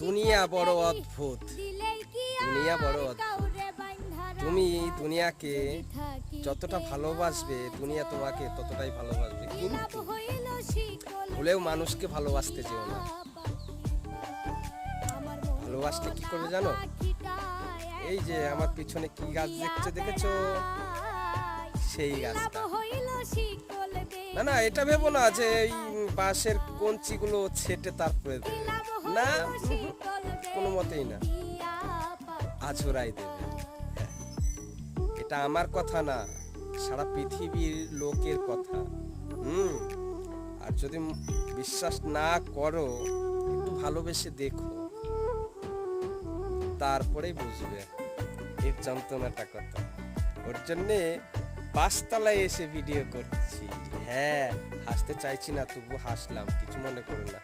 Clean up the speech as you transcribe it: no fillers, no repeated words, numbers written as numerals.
দুনিয়া বড় অদ্ভুত, দুনিয়া বড় অদ্ভুত। তুমি দুনিয়াকে যতটা ভালোবাসবে, দুনিয়া তোমাকে ততটাই ভালোবাসবে। কিন্তু ভুলেও মানুষকে ভালোবাসতে যেও না। ভালোবাসতে কি করবে জানো? এই যে আমার পিছনে কি গাছ দেখেছো? সেই গাছটা। না না, এটা ভেবো না যে এই বাঁশের কঞ্চিগুলো ছেটে তারপরে দেবে, না, কোনো মতেই না, আছড়াই দেবে। এটা আমার কথা না, সারা পৃথিবীর লোকের কথা। আর যদি বিশ্বাস না করো, একটু ভালোবেসে দেখো, তারপরেই বুঝবে এর যন্ত্রণাটা কত। ওর জন্যে ৫ তলায় এসে ভিডিও করছি। হ্যাঁ, হাসতে চাইছি না, তবু হাসলাম, কিছু মনে করো না।